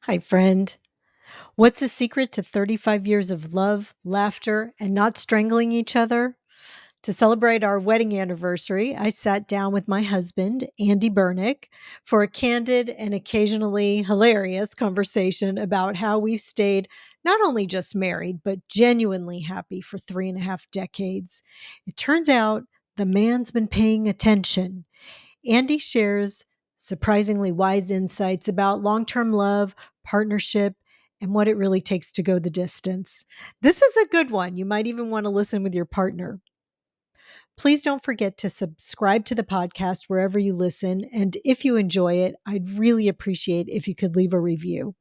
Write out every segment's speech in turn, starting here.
Hi, friend. What's the secret to 35 years of love, laughter, and not strangling each other? To celebrate our wedding anniversary, I sat down with my husband, Andy Bernick, for a candid and occasionally hilarious conversation about how we've stayed not only just married, but genuinely happy for 3.5 decades. It turns out the man's been paying attention. Andy shares surprisingly wise insights about long term love, partnership, and what it really takes to go the distance. This is a good one. You might even want to listen with your partner. Please don't forget to subscribe to the podcast wherever you listen. And if you enjoy it, I'd really appreciate if you could leave a review.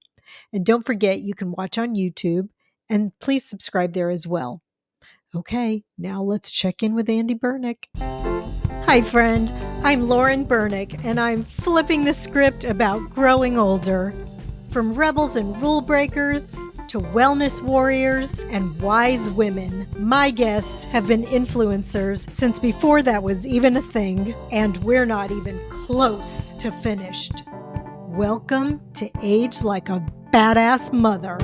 And don't forget, you can watch on YouTube and please subscribe there as well. Okay, now let's check in with Andy Bernick. Hi, friend. I'm Lauren Bernick, and I'm flipping the script about growing older. From rebels and rule breakers to wellness warriors and wise women, my guests have been influencers since before that was even a thing, and we're not even close to finished. Welcome to Age Like a Badass Mother.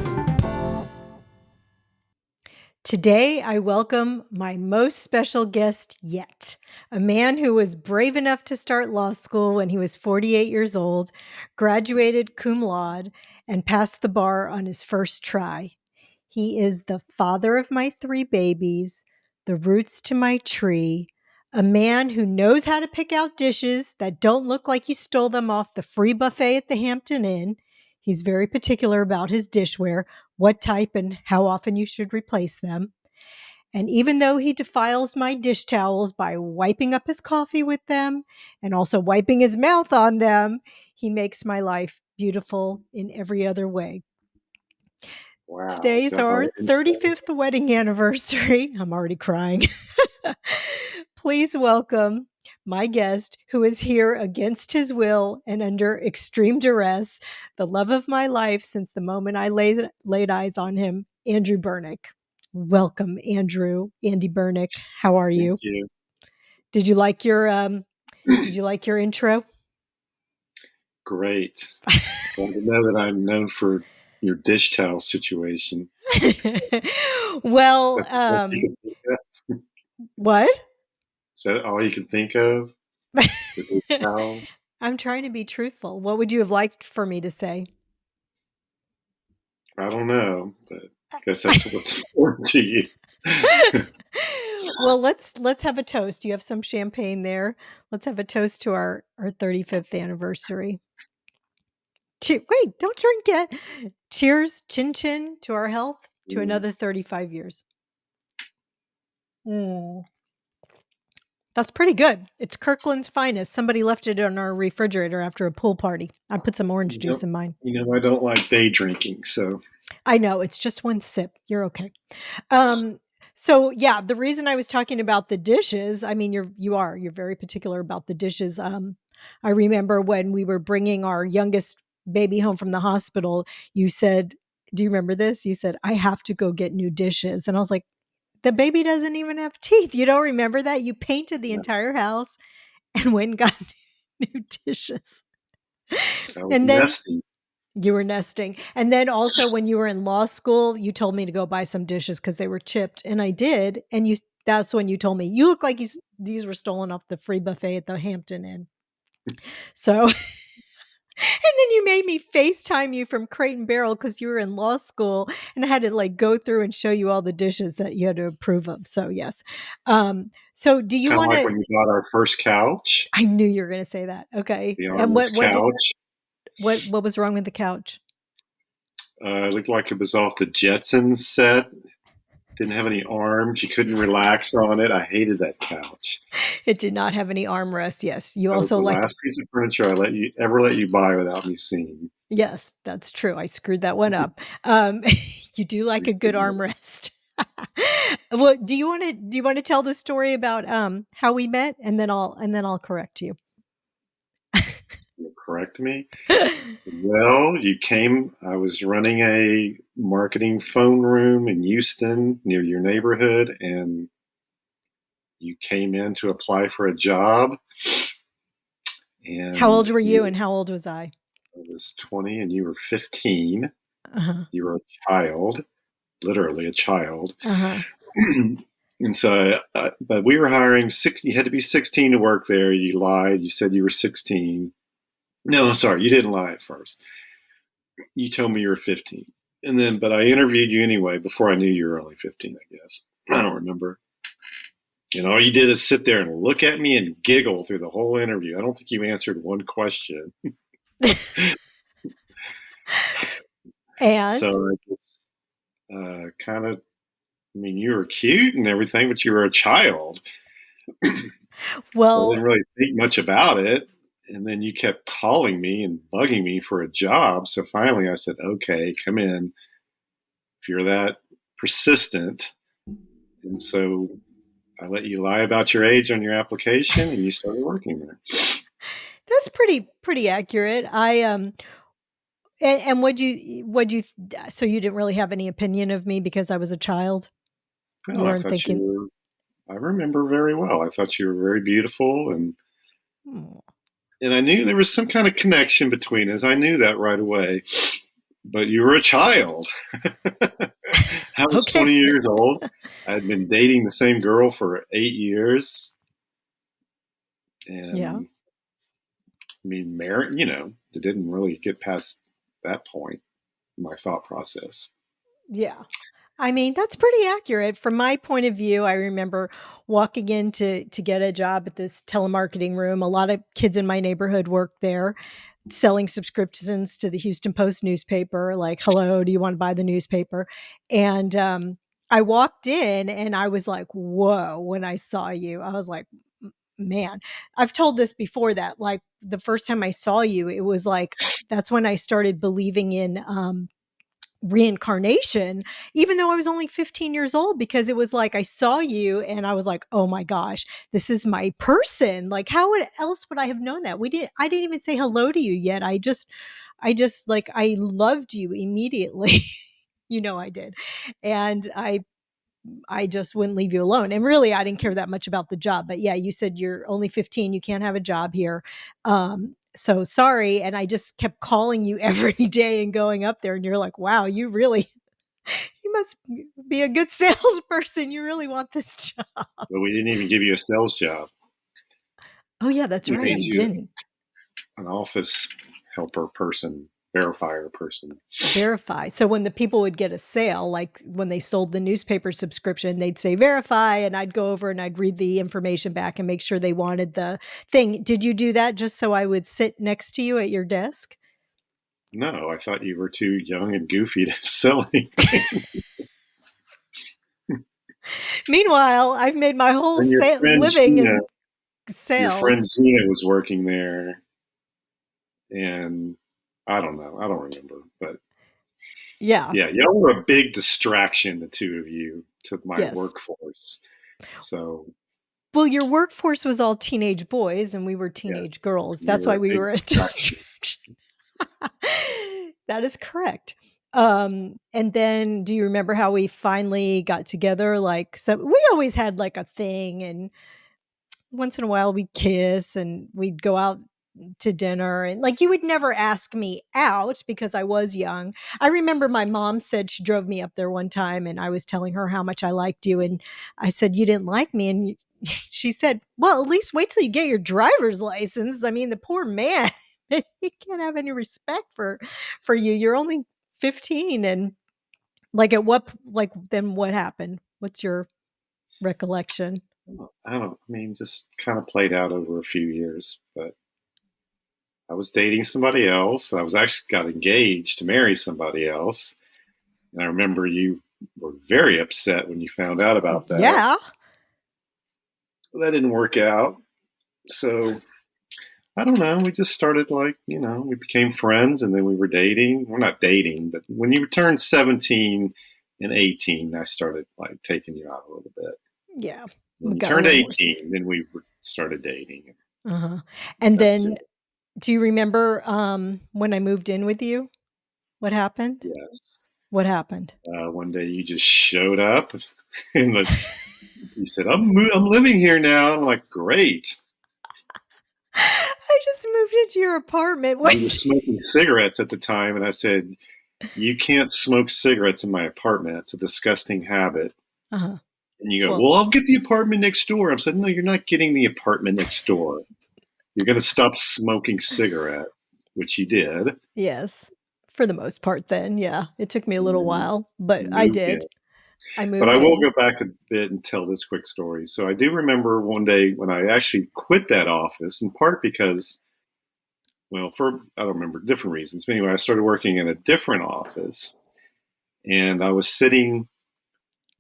Today, I welcome my most special guest yet, a man who was brave enough to start law school when he was 48 years old, graduated cum laude, and passed the bar on his first try. He is the father of my 3 babies, the roots to my tree, a man who knows how to pick out dishes that don't look like you stole them off the free buffet at the Hampton Inn. He's very particular about his dishware, what type and how often you should replace them. And even though he defiles my dish towels by wiping up his coffee with them and also wiping his mouth on them, he makes my life beautiful in every other way. Wow, is Today's that our our intro? 35th wedding anniversary. I'm already crying. Please welcome my guest, who is here against his will and under extreme duress, the love of my life since the moment I laid eyes on him, Andrew Bernick. Welcome, Andrew. Andy Bernick. How are Thank you? you. Did you like your intro? Great. Glad to know that I'm known for your dish towel situation. Well, That's all you can think of? what? Is that all you can think of? The dish towel? I'm trying to be truthful. What would you have liked for me to say? I don't know, but I guess that's what's important to you. Well, let's have a toast. You have some champagne there. Let's have a toast to our 35th anniversary. Wait, don't drink yet. Cheers, chin chin, to our health, to Mm, another 35 years. Mm, that's pretty good. It's Kirkland's finest. Somebody left it on our refrigerator after a pool party. I put some orange you know, juice in mine. I don't like day drinking, so I know, it's just one sip. You're okay. Um, so yeah, the reason I was talking about the dishes, I mean, you're very particular about the dishes. I remember when we were bringing our youngest baby home from the hospital, you said, do you remember this? You said, I have to go get new dishes. And I was like, the baby doesn't even have teeth. You don't remember that? You painted the no, entire house and went and got new dishes. I was And then nesting. you were nesting. And then also when you were in law school, you told me to go buy some dishes because they were chipped. And I did. And that's when you told me, you look like these were stolen off the free buffet at the Hampton Inn. So, and then you made me FaceTime you from Crate and Barrel because you were in law school and I had to like go through and show you all the dishes that you had to approve of. So yes. So do you Kind of want like to, when you got our first couch, I knew you were going to say that. Okay. the And armless couch. what was wrong with the couch? It looked like it was off the Jetsons set. Didn't have any arms. You couldn't relax on it. I hated that couch. It did not have any armrest. Yes. You That was also the like last piece of furniture I let you buy without me seeing. Yes, that's true. I screwed that one up. You do like You a good didn't armrest. Well, do you want to tell the story about how we met and then I'll correct you. correct me. Well, you came. I was running a marketing phone room in Houston near your neighborhood, and you came in to apply for a job. How And old were you you, and how old was I? I was 20 and you were 15. Uh-huh. You were a child, literally a child. Uh-huh. And so, but we were hiring six. You had to be 16 to work there. You lied. You said you were 16. No, sorry, you didn't lie at first. You told me you were 15, and then, but I interviewed you anyway before I knew you were only 15. I guess I don't remember. And all you did is sit there and look at me and giggle through the whole interview. I don't think you answered one question. So And I just kind of, I mean, you were cute and everything, but you were a child. So I well, didn't really think much about it. And then you kept calling me and bugging me for a job. So finally I said, okay, come in if you're that persistent. And so I let you lie about your age on your application and you started working there. that's pretty accurate. And would you so you didn't really have any opinion of me because I was a child? You Oh, I weren't thought you thinking, were, I remember very well. I thought you were very beautiful "Oh, and I knew there was some kind of connection between us. I knew that right away. But you were a child. I was okay." 20 years old. I had been dating the same girl for 8 years. Yeah. And I mean, married, it didn't really get past that point in my thought process. Yeah. I mean, that's pretty accurate. From my point of view, I remember walking in to get a job at this telemarketing room. A lot of kids in my neighborhood worked there, selling subscriptions to the Houston Post newspaper, like, "Hello, do you want to buy the newspaper?" And, I walked in and I was like, "Whoa," when I saw you. I was like, Man." I've told this before that, like, the first time I saw you, it was like that's when I started believing in, reincarnation, even though I was only 15 years old, because it was like I saw you and I was like, "Oh my gosh, this is my person." Like, how else would I have known that? I didn't even say hello to you yet. I just like I loved you immediately. I did. And I just wouldn't leave you alone. And really, I didn't care that much about the job. But yeah, you said you're only 15, you can't have a job here. So sorry. And I just kept calling you every day and going up there. And you're like, wow, you must be a good salesperson. You really want this job. But we didn't even give you a sales job. Oh, yeah, that's We right. made I you didn't an office helper person, verifier person. verify. So when the people would get a sale, like when they sold the newspaper subscription, they'd say verify, and I'd go over and I'd read the information back and make sure they wanted the thing. Did you do that just so I would sit next to you at your desk? No, I thought you were too young and goofy to sell anything. Meanwhile, I've made my whole And living in Your friend sales. Gina was working there, and I don't know, I don't remember, but Yeah. yeah, y'all were a big distraction, the two of you, to my Yes. workforce. So Well, your workforce was all teenage boys and we were teenage yes, girls. you That's were why a we big were a distraction. distraction. That is correct. And then do you remember how we finally got together? Like, so we always had like a thing, and once in a while we'd kiss and we'd go out to dinner, and like you would never ask me out because I was young. I remember my mom said she drove me up there one time and I was telling her how much I liked you, and I said you didn't like me, and she said, "Well, at least wait till you get your driver's license." I mean, the poor man, he can't have any respect for you. You're only 15. And like at like then what happened? What's your recollection? I mean, just kind of played out over a few years, but I was dating somebody else. I was actually got engaged to marry somebody else. And I remember you were very upset when you found out about that. Yeah. Well, that didn't work out. So I don't know. We just started like, we became friends and then we were dating. We're not dating, but when you turned 17 and 18, I started like taking you out a little bit. Yeah. When We you got a turned little more. 18, then we started dating. Uh-huh. And That's then it. do you remember when I moved in with you? What happened? Yes. What happened? One day you just showed up and you said, I'm living here now. I'm like, great. I just moved into your apartment. You were What? smoking cigarettes at the time, and I said, "You can't smoke cigarettes in my apartment. It's a disgusting habit." Uh-huh. And you go, Well, "Well, I'll get the apartment next door." I said, "No, you're not getting the apartment next door. You're going to stop smoking cigarettes," which you did. yes. For the most part then, yeah. It took me a And little then while, but you I moved in. did. I But I moved will in. go back a bit and tell this quick story. So I do remember one day when I actually quit that office, in part because, well, for I don't remember different reasons. But anyway, I started working in a different office, and I was sitting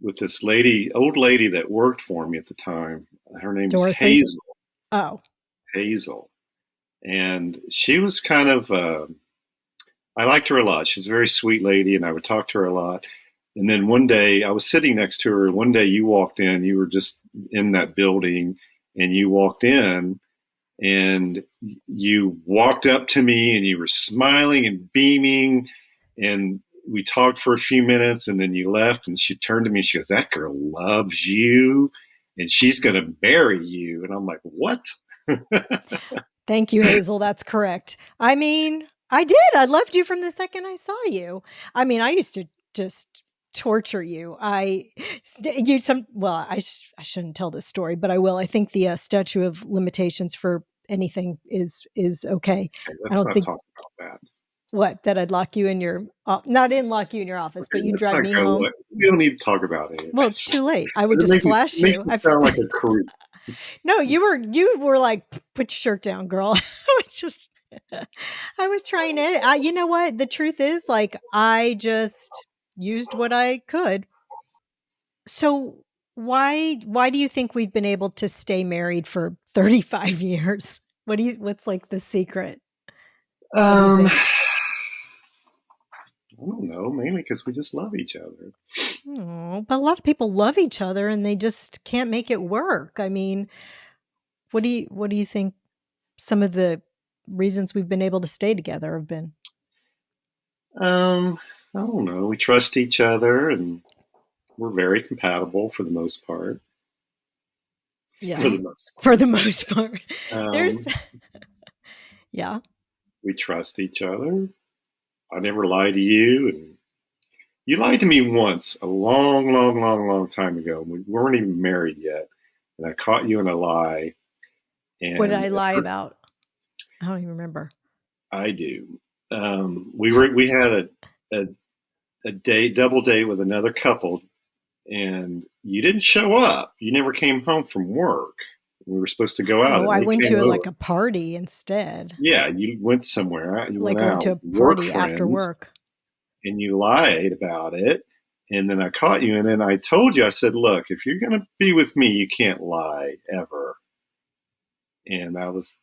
with this lady, old lady that worked for me at the time. Her name was Dorothy? Hazel. Oh, Hazel, and she was kind of. I liked her a lot. She's a very sweet lady, and I would talk to her a lot. And then one day I was sitting next to her, and one day you walked in. You were just in that building, and you walked in, and you walked up to me, and you were smiling and beaming, and we talked for a few minutes, and then you left. And she turned to me, and she goes, "That girl loves you, and she's going to marry you." And I'm like, "What?" thank you, Hazel. That's correct. I mean, I did. I loved you from the second I saw you. I mean, I used to just torture you. You some well, I shouldn't tell this story, but I will. I think the statute of limitations for anything is okay. Okay, I let's don't not think talk about that. what that I'd lock you in your not in lock you in your office, but Okay, you'd let's drive not me go. home. We don't need to talk about any of Well, it's this. too late. I would It just makes flash makes you. me sound like a creep. No, you were like, put your shirt down, girl. I was just, I was trying it. You know what? The truth is, like, I just used what I could. So why do you think we've been able to stay married for 35 years? What's like the secret? What do you Um, think? I don't know. Mainly because we just love each other. Oh, but a lot of people love each other and they just can't make it work. I mean, what do you think some of the reasons we've been able to stay together have been? Um, I don't know. We trust each other, and we're very compatible for the most part. For Yeah. the most For the most part. part, There's yeah. we trust each other. I never lie to you, and you lied to me once, a long, long, long, long time ago. We weren't even married yet, and I caught you in a lie. What did And I it lie hurt. about? I don't even remember. I do. We had a a date, double date with another couple, and you didn't show up. You never came home from work. We were supposed to go out, Oh, and I they went came to, over. like, a party instead. Yeah, you went somewhere. You went Like, I went to out, a work party after friends, work. and you lied about it. And then I caught you, and then I told you, I said, "Look, if you're going to be with me, you can't lie ever." And that was,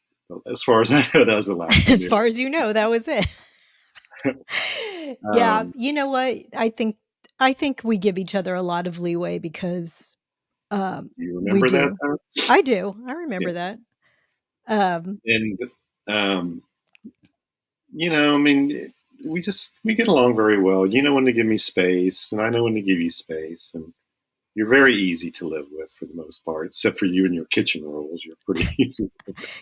as far as I know, that was the last time As we far as you know, that was it. Yeah, um, you know what? I think we give each other a lot of leeway because, you we remember that do. time? I do. I Yeah. remember that. Um, And um, I mean, we get along very well. You know when to give me space, and I know when to give you space, and you're very easy to live with for the most part, except for you and your kitchen rules. You're pretty easy.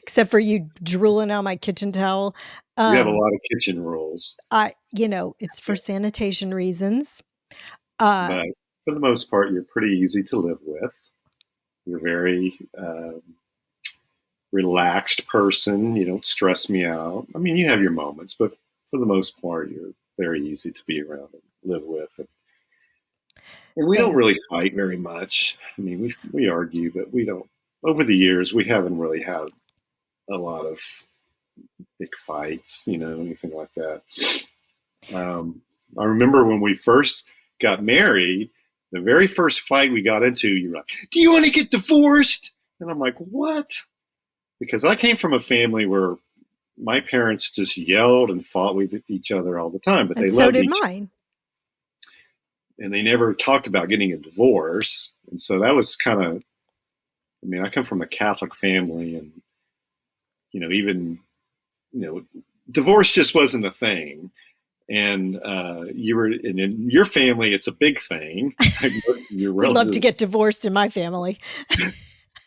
except for you drooling on my kitchen towel. You have a Um, lot of kitchen rules, it's for sanitation reasons. Uh, but for the most part, you're pretty easy to live with. You're very relaxed person. You don't stress me out. I mean, you have your moments, but for the most part, you're very easy to be around and live with. And we don't thank really fight very much. I mean, we argue, but we don't. Over the years, we haven't really had a lot of big fights, anything like that. Um, I remember when we first got married, the very first fight we got into, you were like, "Do you want to get divorced?" And I'm like, "What?" Because I came from a family where my parents just yelled and fought with each other all the time, but and they so loved did each mine. other, and they never talked about getting a divorce. And so that was kind of, I mean, I come from a Catholic family, and even you know, divorce just wasn't a thing. And in your family, it's a big thing. Like most of your We love to relatives, get divorced in my family.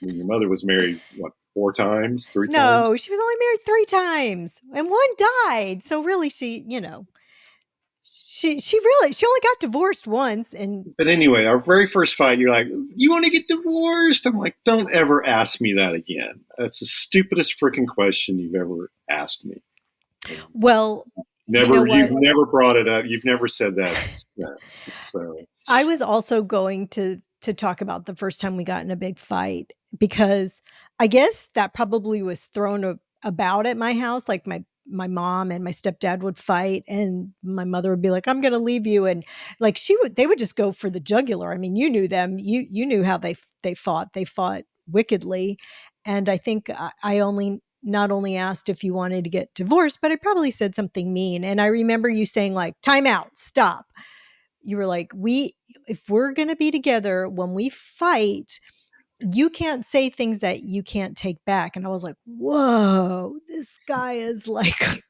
mean, your mother was married, what, 4 times, 3 times? No, she was only married 3 times and one died. So really she, she only got divorced once and But anyway, our very first fight, you're like, "You want to get divorced?" I'm like, "Don't ever ask me that again. That's the stupidest freaking question you've ever asked me." And well, you know never, you've what? never brought it up. You've never said that since. So, I was also going to talk about the first time we got in a big fight because I guess that probably was thrown about at my house. Like my mom and my stepdad would fight, and my mother would be like, "I'm going to leave you," and like they would just go for the jugular. I mean, you knew them. You knew how they fought. They fought wickedly, and I think I only not only asked if you wanted to get divorced, but I probably said something mean. And I remember you saying like, "Time out, stop." You were like, if we're going to be together when we fight, you can't say things that you can't take back. And I was like, whoa, this guy is like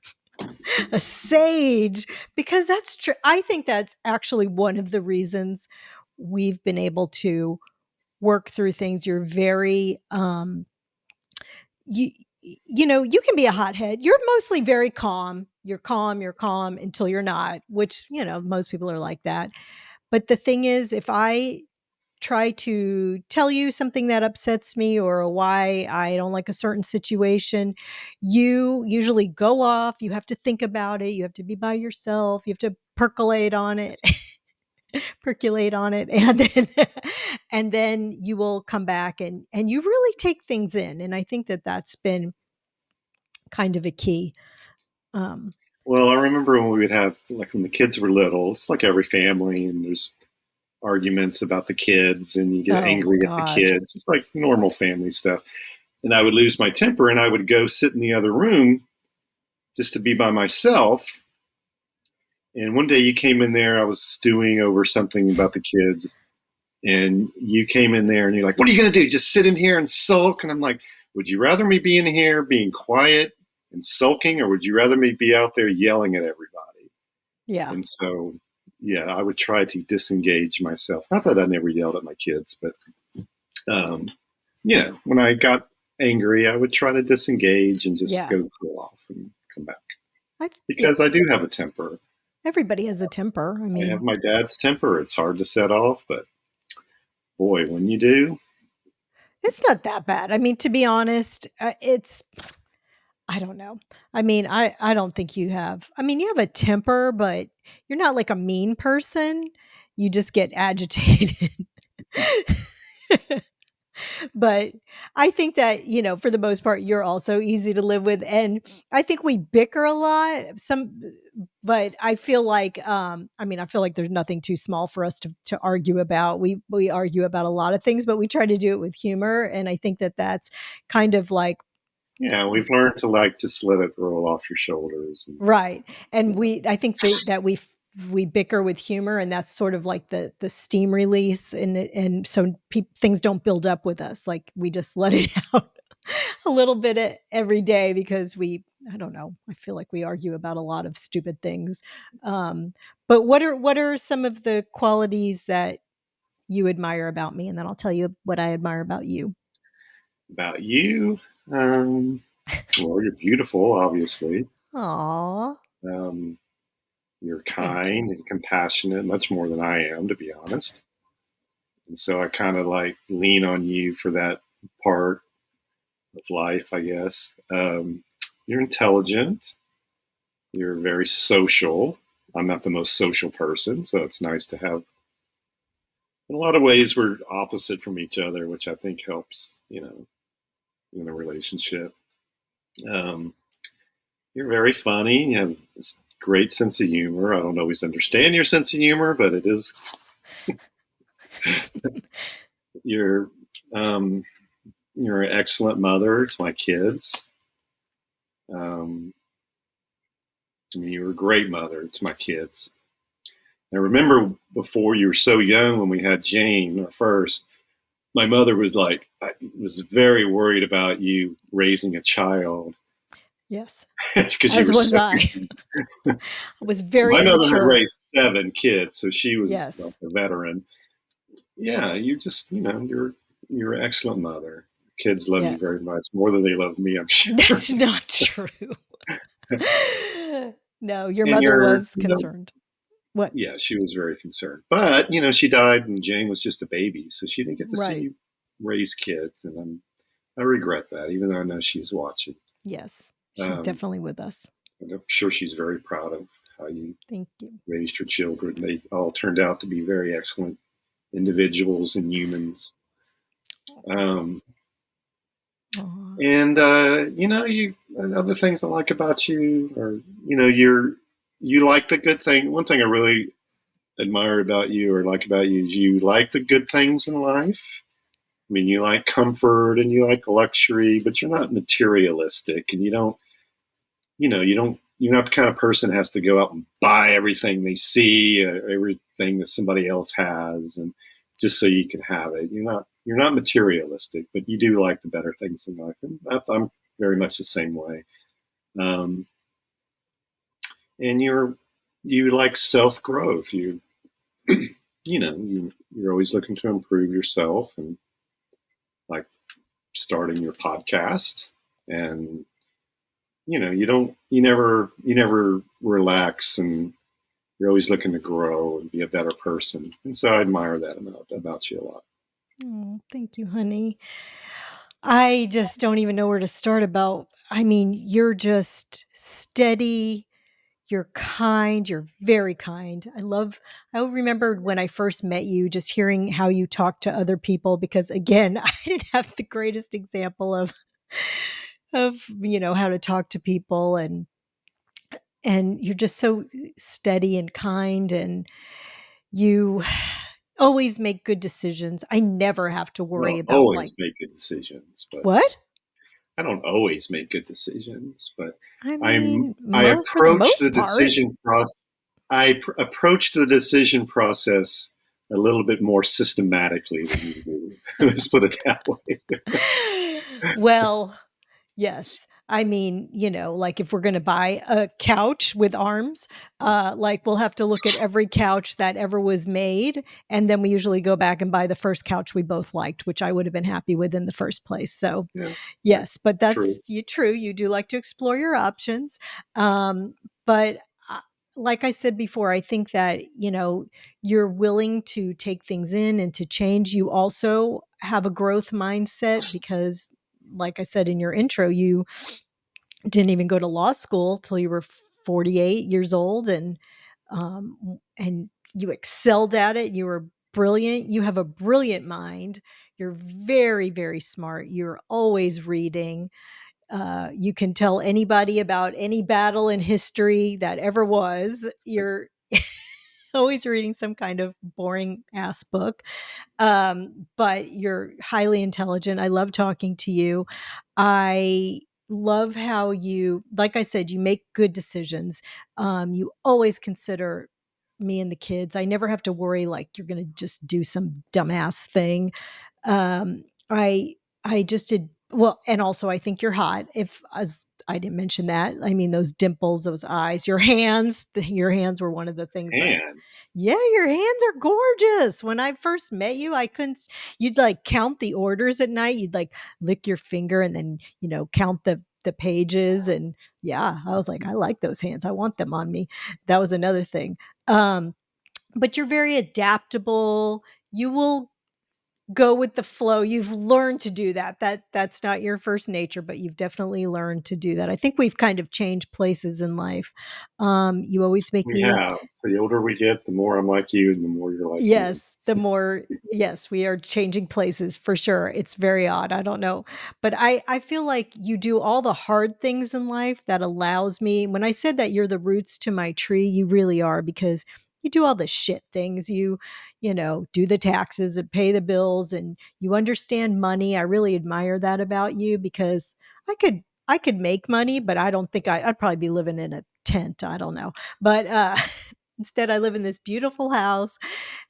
a sage, because that's true. I think that's actually one of the reasons we've been able to work through things. You're very you you can be a hothead. You're mostly very calm. You're calm until you're not, which, most people are like that. But the thing is, if I try to tell you something that upsets me or why I don't like a certain situation, you usually go off. You have to think about it. You have to be by yourself. You have to percolate on it, percolate on it, and then and then you will come back and you really take things in. And I think that that's been kind of a key. Um, well, I remember when we would have, like, when the kids were little, it's like every family, and there's arguments about the kids, and you get oh angry at the God, kids. It's like normal family stuff. And I would lose my temper, and I would go sit in the other room just to be by myself. And one day you came in there, I was stewing over something about the kids, and you came in there and you're like, "What are you going to do? Just sit in here and sulk?" And I'm like, "Would you rather me be in here being quiet and sulking, or would you rather me be out there yelling at everybody?" yeah, And so, yeah, I would try to disengage myself. Not that I never yelled at my kids, but, um, when I got angry, I would try to disengage and just yeah. go cool off and come back. Because I Yes, do have a temper. everybody has a temper. I I have mean, my dad's temper. It's hard to set off, but boy, when you do, it's not that bad. I mean, to be honest, it's I don't know. I mean, I don't think you have. I mean, you have a temper, but you're not like a mean person. You just get agitated. But I think that, for the most part, you're also easy to live with. And I think we bicker a lot. But I feel like, I feel like there's nothing too small for us to argue about. We argue about a lot of things, but we try to do it with humor. And I think that that's kind of like, yeah, we've learned to, like, just let it roll off your shoulders. And, right. And you know, I think that we bicker with humor, and that's sort of like the steam release, and so things don't build up with us. Like we just let it out a little bit every day because I don't know. I feel like we argue about a lot of stupid things. But what are some of the qualities that you admire about me? And then I'll tell you what I admire about you. about you, um, well, you're beautiful, obviously. Aw, Um, you're thank you. kind and compassionate, much more than I am, to be honest. And so I kind of like lean on you for that part of life, I guess. You're intelligent. You're very social. I'm not the most social person, so it's nice to have. In a lot of ways, we're opposite from each other, which I think helps, in a relationship. Um, you're very funny. You have this great sense of humor. I don't always understand your sense of humor, but it is. You're um, you're an excellent mother to my kids. Um, I mean, you were a great mother to my kids. I remember before you were so young when we had Jane, our first, my mother was like, I was very worried about you raising a child Yes, because you as were was so I. young. I was My very mother had immature. raised 7 kids, so she was like Yes. a veteran. Yeah, you just, you're an excellent mother. Kids love Yeah. you very much, more than they love me, I'm sure. That's not true. No, your And mother you're, was concerned. What? yeah, she was very concerned. But, she died and Jane was just a baby, so she didn't get to see Right. you raise kids. And I regret that, even though I know she's watching. Yes. She's Um, definitely with us. and I'm sure she's very proud of how you Thank you. raised your children. They all turned out to be very excellent individuals and humans. Um, Aw. and you other things I like about you are, you like the good thing. One thing I really admire about you or like about you is you like the good things in life. I mean, you like comfort and you like luxury, but you're not materialistic, and you're not the kind of person that has to go out and buy everything they see, everything that somebody else has, and just so you can have it. You're not materialistic, but you do like the better things in life, and I'm very much the same way. Um, and you like self growth. You're always looking to improve yourself, and like starting your podcast, and you never relax, and you're always looking to grow and be a better person. And so I admire that about you a lot. Oh, thank you, honey. I just don't even know where to start about. I mean, you're just steady. You're kind. You're very kind. I remembered when I first met you, just hearing how you talk to other people, because again, I didn't have the greatest example of how to talk to people, and you're just so steady and kind, and you always make good decisions. I never have to I worry don't about like always make good decisions, but what? I don't always make good decisions, but I I'm mean, I for the approach the most part. decision process. Approach the decision process a little bit more systematically than you do. Let's put it that way. Well, yes. I mean, like if we're going to buy a couch with arms, like we'll have to look at every couch that ever was made. And then we usually go back and buy the first couch we both liked, which I would have been happy with in the first place. So, Yeah, yes, but true. that's true. You do like to explore your options. But like I said before, I think that, you're willing to take things in and to change. You also have a growth mindset because, like I said in your intro, you didn't even go to law school till you were 48 years old, and you excelled at it. You were brilliant. You have a brilliant mind. You're very, very smart. You're always reading. You can tell anybody about any battle in history that ever was. You're always reading some kind of boring ass book. But you're highly intelligent. I love talking to you. I love how you, like I said, you make good decisions. You always consider me and the kids. I never have to worry like you're going to just do some dumbass thing. Um, I I just did well, and also I think you're hot. If as I didn't mention that, I mean those dimples, those eyes, your hands. Your hands were one of the things that. And Yeah, your hands are gorgeous. When I first met you, I couldn't. You'd like count the orders at night. You'd like lick your finger and then count the pages. And yeah, I was like, I like those hands. I want them on me. That was another thing. Um, but you're very adaptable. You will go with the flow. You've learned to do that. That's not your first nature, but you've definitely learned to do that. I think we've kind of changed places in life. You always make we me. have. The older we get, the more I'm like you, and the more you're like me. Yes, the more yes, we are changing places for sure. It's very odd. I don't know. But I feel like you do all the hard things in life that allows me. When I said that you're the roots to my tree, you really are, because you do all the shit things. You do the taxes and pay the bills, and you understand money. I really admire that about you, because I could make money, but I don't think I'd probably be living in a tent. I don't know. But instead, I live in this beautiful house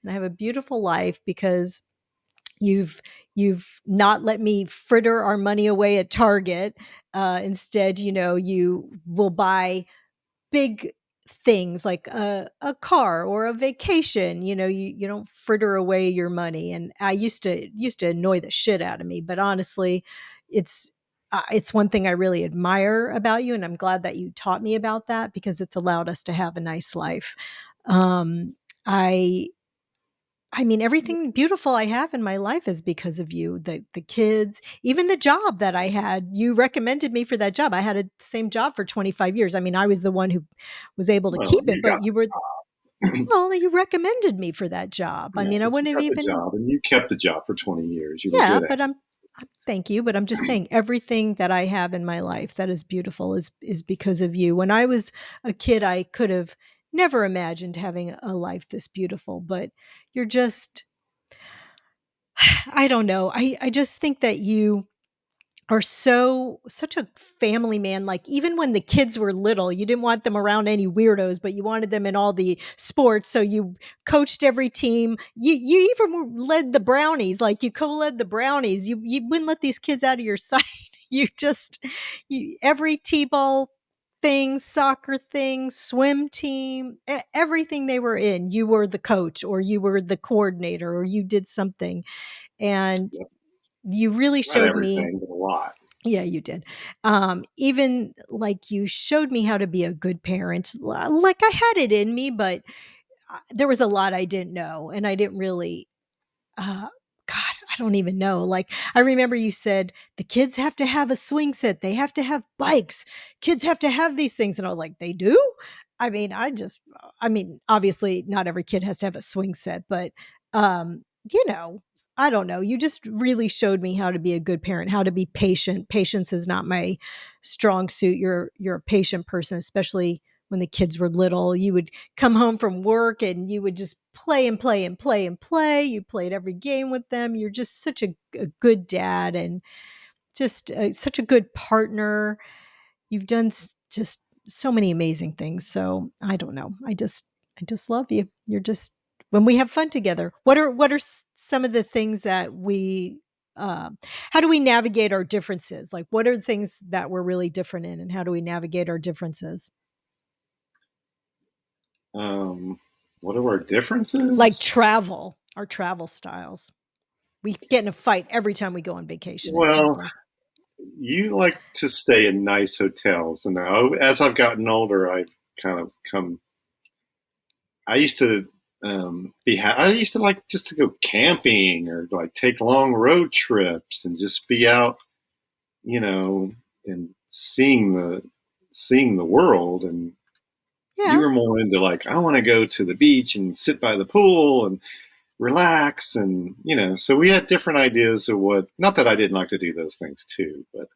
and I have a beautiful life because you've you've not let me fritter our money away at Target. Instead, you will buy big things like a car or a vacation. You don't fritter away your money. And I used to annoy the shit out of me, but honestly, it's one thing I really admire about you, and I'm glad that you taught me about that because it's allowed us to have a nice life. um i I mean, everything beautiful I have in my life is because of you. The kids, even the job that I had, you recommended me for that job. I had a same job for 25 years. I mean, I was the one who was able to Well, keep it, you got but you were well, you recommended me for that job. I yeah, mean, I but you wouldn't have got the even job, and you kept the job for 20 years. You were yeah, good at but it. thank you, but I'm just saying everything that I have in my life that is beautiful is because of you. When I was a kid, I could have never imagined having a life this beautiful, but you're just I don't know. I just think that you are such a family man. Like, even when the kids were little, you didn't want them around any weirdos, but you wanted them in all the sports. So you coached every team. You even led the brownies, like you co-led the brownies. You wouldn't let these kids out of your sight. You just every t-ball thing, soccer thing, swim team, everything they were in, you were the coach or you were the coordinator or you did something. And Yep. you really Not showed me everything, but a lot. yeah, you did. Even like you showed me how to be a good parent. Like I had it in me, but there was a lot I didn't know, and I didn't really God, I don't even know. Like, I remember you said the kids have to have a swing set, they have to have bikes, kids have to have these things. And I was like, they do? I mean, obviously, not every kid has to have a swing set, but, you know, I don't know. You just really showed me how to be a good parent, how to be patient. Patience is not my strong suit. You're a patient person, especially when the kids were little. You would come home from work and you would just play and play and play and play. You played every game with them. You're just such a good dad and just such a good partner. You've done just so many amazing things. So I don't know. I just love you. You're just when we have fun together. What are some of the things that we uh, how do we navigate our differences? Like, what are the things that we're really different in, and how do we navigate our differences? Um, what are our Like differences? our travel styles. We get in a fight every time we go on vacation, it seems Well, like. you like to stay in nice hotels, and now as I've gotten older, I've kind of come. I used to I used to like just to go camping or like take long road trips and just be out, you know, and seeing the world. And you Yeah. were more into like, I want to go to the beach and sit by the pool and relax, and so we had different ideas of what. Not that I didn't like to do those things too, but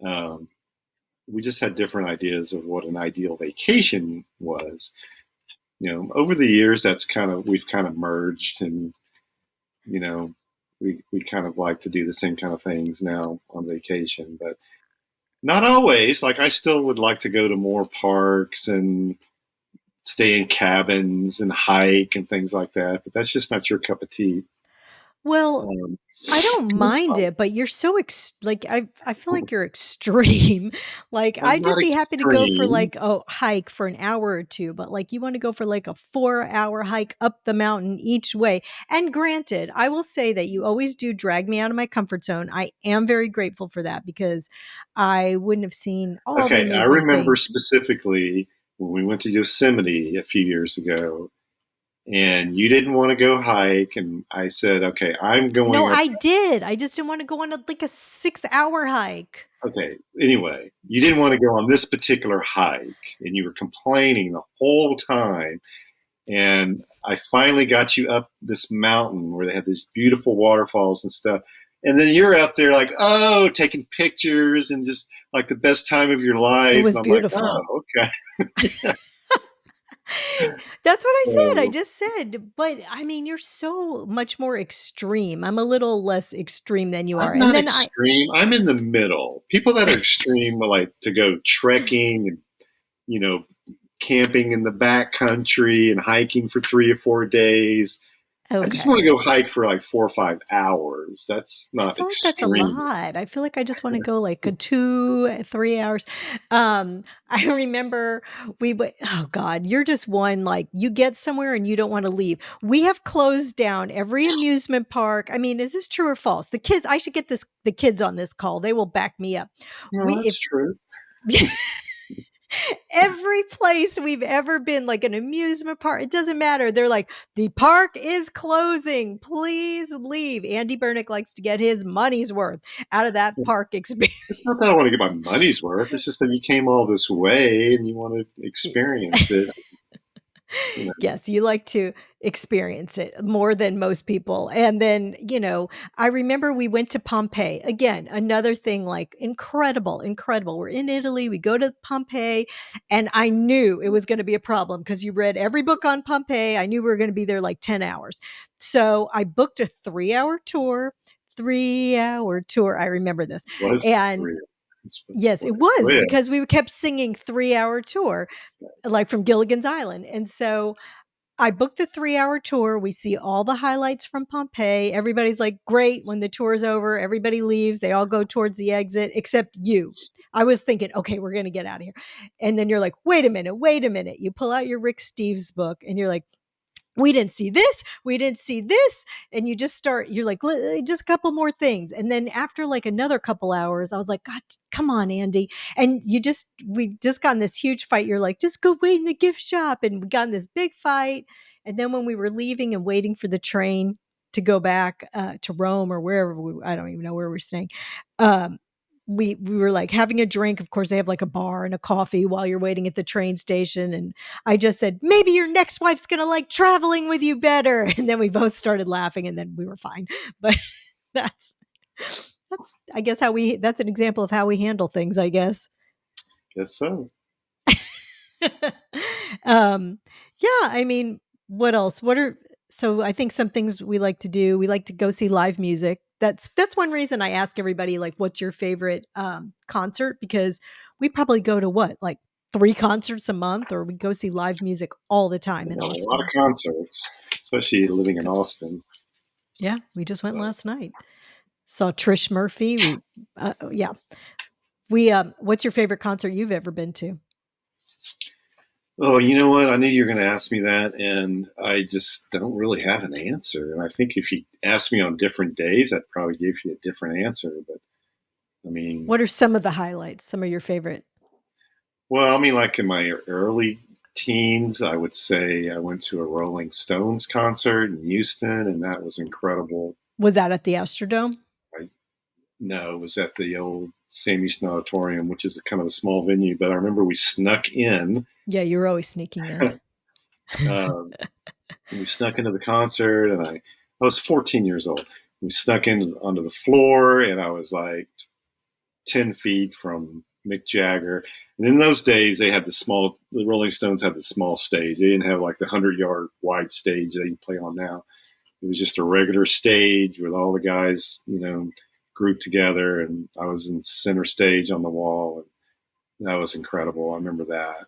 um, we just had different ideas of what an ideal vacation was. Over the years, we've kind of merged, and you know, we kind of like to do the same kind of things now on vacation, but not always. Like, I still would like to go to more parks and stay in cabins and hike and things like that, but that's just not your cup of tea. Well, Um, I don't that's mind it, but you're so like I feel like you're extreme. Like, I'm I'd not just be happy to go for extreme. like a hike for an hour or two, but like you want to go for like a 4-hour hike up the mountain each way. And granted, I will say that you always do drag me out of my comfort zone. I am very grateful for that because I wouldn't have seen all the Okay, I amazing remember things. specifically when we went to Yosemite a few years ago, and you didn't want to go hike, and I said, "Okay, I'm No, going up." I did. I just didn't want to go on like a 6-hour hike. Okay, anyway, you didn't want to go on this particular hike, and you were complaining the whole time. And I finally got you up this mountain where they have these beautiful waterfalls and stuff. And then you're up there like, oh, taking pictures and just like the best time of your It life. was And I'm like, beautiful. oh, okay. That's what I said. I So just said, but I mean, you're so much more extreme. I'm a little less extreme than you I'm are. And not then I, extreme. I'm in the middle. People that are extreme like to go trekking and, you know, camping in the back country and hiking for 3 or 4 days. I just want to Okay. go hike for like 4 or 5 hours. That's I not feel like that's a extreme. lot. I feel like I just want to go like a 2, 3 hours. I remember oh God, you're just one, like you get somewhere and you don't want to leave. We have closed down every amusement park. I mean, is this true or false? The kids, I should get the kids on this call. They will back me up. No, We, that's if true. every place we've ever been, like an amusement park, it doesn't matter. They're like, the park is closing. Please leave. Andy Bernick likes to get his money's worth out of that park experience. It's not that I want to get my money's worth. It's just that you came all this way and you want to experience it. You know, Yes, you like to experience it more than most people. And then, I remember we went to Pompeii. Again, another thing, like incredible, incredible. We're in Italy, we go to Pompeii, and I knew it was going to be a problem because you read every book on Pompeii. I knew we were going to be there like 10 hours. So I booked a 3-hour tour. 3-hour tour. I remember this. was And real. yes, What it was real. because we kept singing 3-hour tour, like from Gilligan's Island. And so I booked the 3-hour tour. We see all the highlights from Pompeii. Everybody's like, great. When the tour's over, everybody leaves. They all go towards the exit, except you. I was thinking, okay, we're going to get out of here. And then you're like, wait a minute, wait a minute. You pull out your Rick Steves book and you're like, we didn't see this, we didn't see this. And you just start, you're like, just a couple more things. And then after like another couple hours, I was like, God, come on, Andy. And we just got in this huge fight. You're like, just go wait in the gift shop. And we got in this big fight. And then when we were leaving and waiting for the train to go back to Rome or wherever, I don't even know where we're staying. Um, we were like having a drink. Of course, they have like a bar and a coffee while you're waiting at the train station. And I just said, maybe your next wife's going to like traveling with you better. And then we both started laughing and then we were fine. But that's, I guess that's an example of how we handle things, I guess. Guess so. um, yeah, I mean, what else? So I think some things we like to do, we like to go see live music. That's one reason I ask everybody, like, what's your favorite concert? Because we probably go to what, like 3 concerts a month, or we go see live music all the time in A lot of Austin. concerts, especially living in Austin. Yeah, we just went But, last night. Saw Trish Murphy. Yeah. What's your favorite concert you've ever been to? oh, you know what? I knew you were going to ask me that, and I just don't really have an answer. And I think if you asked me on different days, I'd probably give you a different answer. But I mean, What are some of the highlights? Some of your favorite? well, I mean, like in my early teens, I would say I went to a Rolling Stones concert in Houston, and that was incredible. Was that at the Astrodome? I No, it was at the old Sam Houston Auditorium, which is a kind of a small venue. But I remember we snuck in. Yeah, you were always sneaking in. um, we snuck into the concert, and I was 14 years old. We snuck in onto the floor, and I was like 10 feet from Mick Jagger. And in those days, the Rolling Stones had the small stage. They didn't have like the 100-yard wide stage that you play on now. It was just a regular stage with all the guys, grouped together. And I was in center stage on the wall. And that was incredible. I remember that.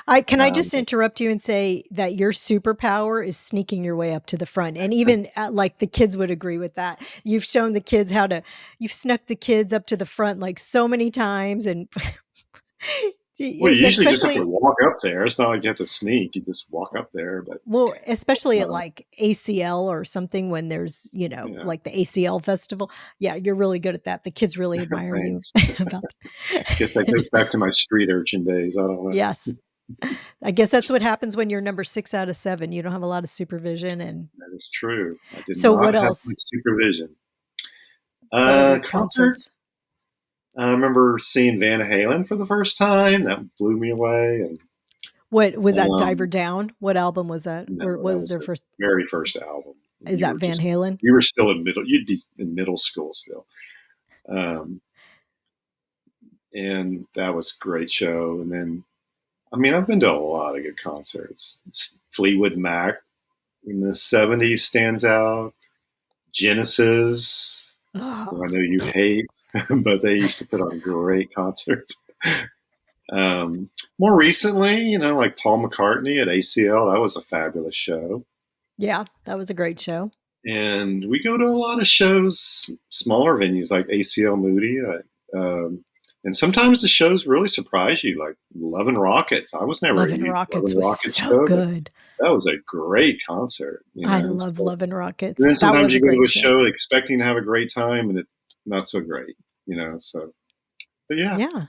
I Um, just interrupt you and say that your superpower is sneaking your way up to the front, and even like the kids would agree with that. You've snuck the kids up to the front like so many times, and well, you usually just have to especially walk up there. It's not like you have to sneak. You just walk up there. But especially at uh, like ACL or something when there's yeah, like the ACL festival. Yeah, you're really good at that. The kids really admire you thanks. about Guess that goes back to my street urchin days. I don't know. yes. I guess that's what happens when you're number 6 out of 7. You don't have a lot of supervision. And That is true. I did so, what not have else? much supervision. What other concerts? Concerts. I remember seeing Van Halen for the first time. That blew me away. And What was that? Diver um, Down? What album was that? no, Or what that was was their the first? very first album. And Is that Van Halen? you were still in middle. You'd be in middle school still. Um, and that was a great show. And then, I mean, I've been to a lot of good concerts. Fleetwood Mac in the '70s stands out. Genesis, who Oh, I know you hate, but they used to put on great concerts. Um, More recently, like Paul McCartney at ACL, that was a fabulous show. Yeah, that was a great show. And we go to a lot of shows, smaller venues like ACL Moody. And sometimes the shows really surprise you, like Love and Rockets. I was never Love a and huge Love Rockets and was Rockets so show, but good. that was a great concert, you I know. love So, Love and and Rockets. then That sometimes was a you go to great a show. show expecting to have a great time, and it's not so great, you know. So, but yeah, Yeah.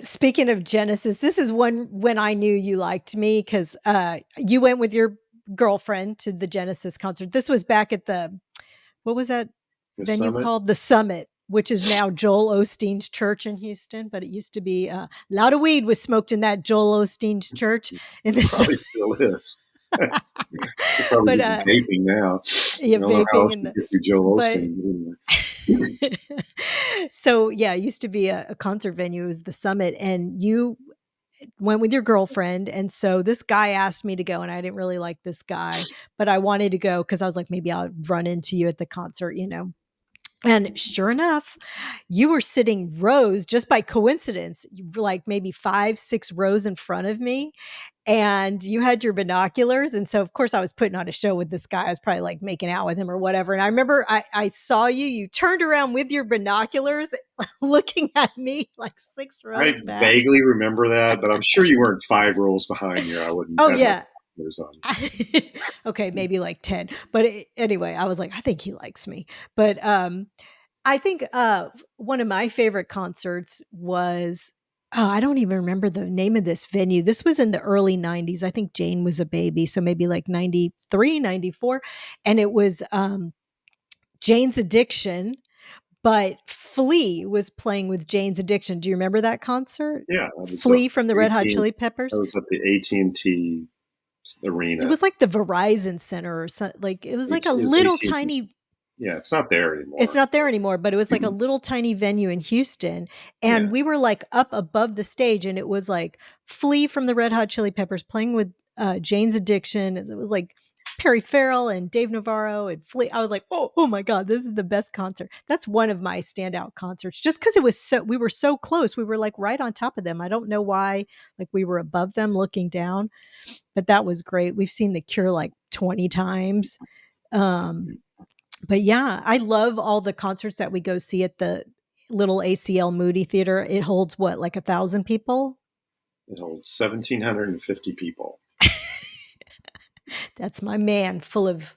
Speaking of Genesis, this is one when I knew you liked me because you went with your girlfriend to the Genesis concert. This was back at the what was that the venue Summit. called? The Summit, which is now Joel Osteen's church in Houston, but it used to be a lot of weed was smoked in that Joel Osteen's church in It this. probably still is. They probably But do just vaping now. yeah, I don't know how else vaping and you get through Joel but Osteen. But anyway. so yeah, it used to be a concert venue. It was the Summit, and you went with your girlfriend. And so this guy asked me to go, and I didn't really like this guy, but I wanted to go because I was like, maybe I'll run into you at the concert, you know. And sure enough, you were sitting rows just by coincidence, like maybe 5, 6 rows in front of me. And you had your binoculars. And so, of course, I was putting on a show with this guy. I was probably like making out with him or whatever. And I remember I saw you, you turned around with your binoculars looking at me like 6 rows I back. vaguely remember that, but I'm sure you weren't 5 rows behind me. I wouldn't Oh, have my yeah. binoculars on. Okay, maybe like 10. But anyway, I was like, I think he likes me. But I think one of my favorite concerts was I don't even remember the name of this venue. This was in the early 90s. I think Jane was a baby, so maybe like 93, 94, and it was Jane's Addiction, but Flea was playing with Jane's Addiction. Do you remember that concert? Yeah, Flea from the Red Hot AT. Chili I Peppers? was at the AT&T It arena. was like the Verizon Center or something. Like it was like a It was little AT&T. tiny. Yeah, it's not there It's anymore. not there anymore, but it was like a little tiny venue in Houston, and Yeah, we were, like, up above the stage, and it was, like, Flea from the Red Hot Chili Peppers playing with, Jane's Addiction, it was, like, Perry Farrell and Dave Navarro and Flea. I was like, oh my god, this is the best concert." That's one of my standout concerts just because it was so we were so close, we were, like, right on top of them. I don't know why, like, we were above them looking down, but that was great. We've seen The Cure, like, 20 times. Um but yeah, I love all the concerts that we go see at the little ACL Moody Theater. It holds what, like 1,000 people? it holds 1,750 people. That's my man, full of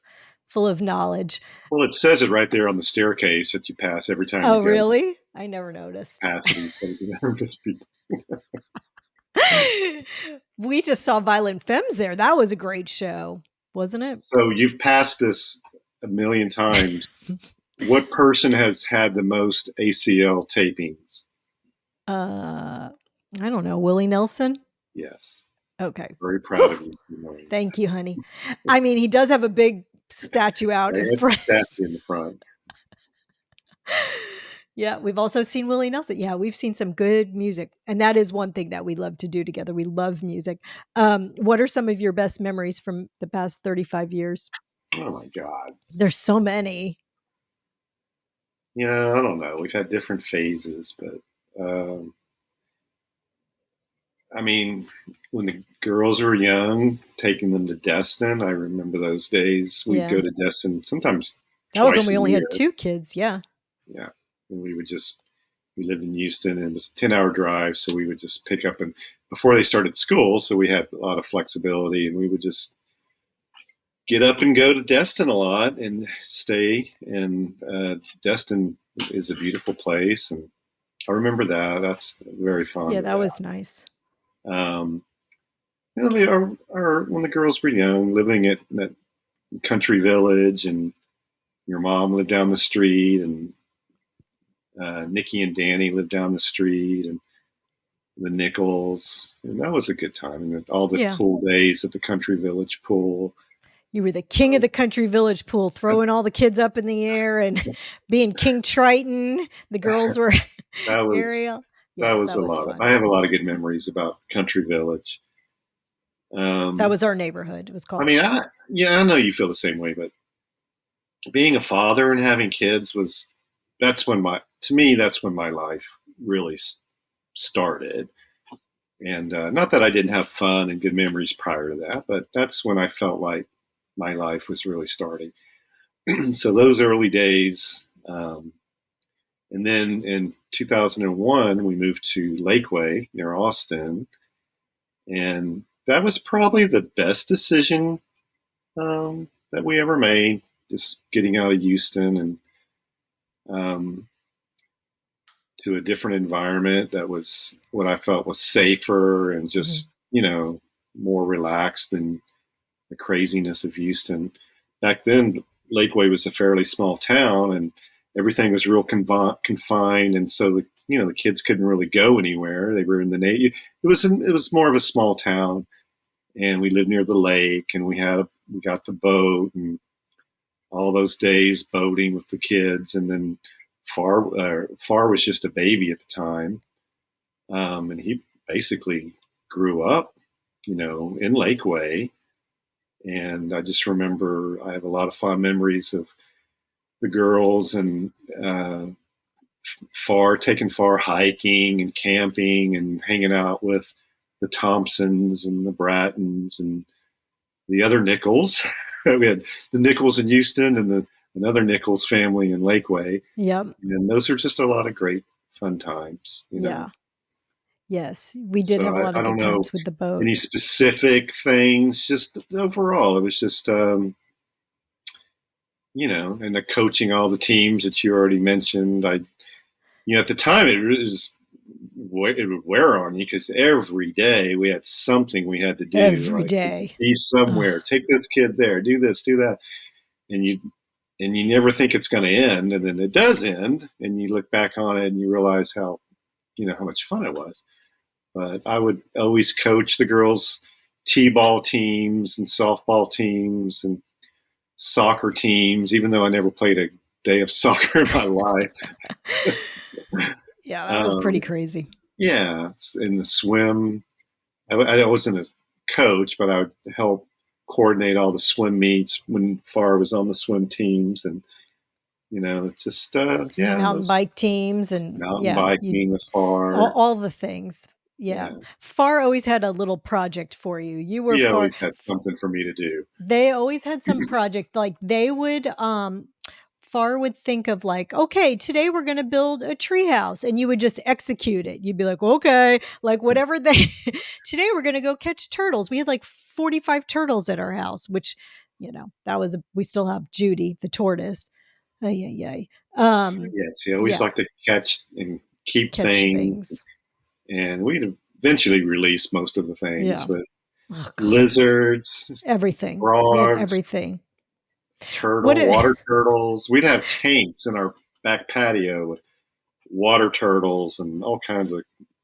knowledge. Well, it says it right there on the staircase that you pass every time you Oh, go. really? I never noticed. Capacity 1,750 people. We just saw Violent Femmes there. That was a great show, wasn't So you've passed this a million times. What person has had the most ACL tapings? it? I don't know, Willie Nelson? Yes. Okay. Very proud Whew. of you. Maureen. Thank you, honey. I mean, he does have a big statue out in That's front. statue in the front. Yeah, we've also seen Willie Nelson. Yeah, we've seen some good music, and that is one thing that we love to do together. We love music. What are some of your best memories from the past 35 years? Oh my God. There's so many. Yeah, I don't know. We've had different phases, but I mean, when the girls were young, taking them to Destin, I remember those days. We'd Yeah. go to Destin sometimes That was when twice a we only year. had 2 kids, yeah. Yeah. And we lived in Houston and it was a 10-hour drive. So we would just pick up and before they started school. So we had a lot of flexibility and we would just get up and go to Destin a lot and stay. And Destin is a beautiful place. And I remember that. That's very fond Yeah, of that that. was nice. Um, you know, when the girls were young, living at that country village, and your mom lived down the street, and Nikki and Danny lived down the street, and the Nichols, and that was a good time. And all the Yeah. pool days at the country village pool. You were the king of the country village pool, throwing all the kids up in the air and being King Triton. The girls were That was Ariel. that Yes, was that a was lot. fun. I have a lot of good memories about country village. That Um, was our neighborhood. It was I called mean, I know you feel the same way, but being a father and having kids was to me that's when my life really started. And not that I didn't have fun and good memories prior to that, but that's when I felt like my life was really starting. So those early days, and then in 2001, we moved to Lakeway near Austin, and that was probably the best decision that we ever made. Just getting out of Houston and um, to a different environment that was what I felt was safer and Mhm. just more relaxed than the craziness of Houston. Back then, Lakeway was a fairly small town, and everything was real confined, and so the kids couldn't really go anywhere. They were in the it was more of a small town, and we lived near the lake, and we got the boat, and all those days boating with the kids, and then Far was just a baby at the time, and he basically grew up, in Lakeway. And I just remember I have a lot of fond memories of the girls and taking Far hiking and camping and hanging out with the Thompsons and the Brattons and the other Nichols. We had the Nichols in Houston and another Nichols family in Lakeway. Yep. And those are just a lot of great fun times. Yeah. Yes. We did have So a lot I of don't good know times with the boat. any specific things, just overall, it was just, and the coaching all the teams that you already mentioned. At the time it would wear on you because every day we had something we had to do, Every like day. be somewhere, Ugh. take this kid there, do this, do that. And you never think it's going to end. And then it does end. And you look back on it and you realize how much fun it was. But I would always coach the girls' t-ball teams and softball teams and soccer teams, even though I never played a day of soccer in my life. Yeah, that was pretty Um, crazy. yeah, in the swim, I wasn't a coach, but I would help coordinate all the swim meets when Far was on the swim teams, and just yeah, Mountain those bike teams and mountain yeah, you biking with all, Far. all the things. Yeah. Yeah, Far always had a little project for you. You were he far always had something for me to do. they always had some project, like, they would, Far would think of, like, "Okay, today we're gonna build a treehouse," and you would just execute it. You'd be like, "Okay," like, whatever they "Today we're gonna go catch turtles." We had, like, 45 turtles at our house, which, that was a we still have Judy, the tortoise. Ay, ay, ay. Yes, he always Yeah, liked to catch and keep catch things, things. and we'd eventually release most of the things, Yeah. but Oh god, lizards, everything. We had frogs, everything. What a water turtles. We'd have tanks in our back patio with water turtles and all kinds of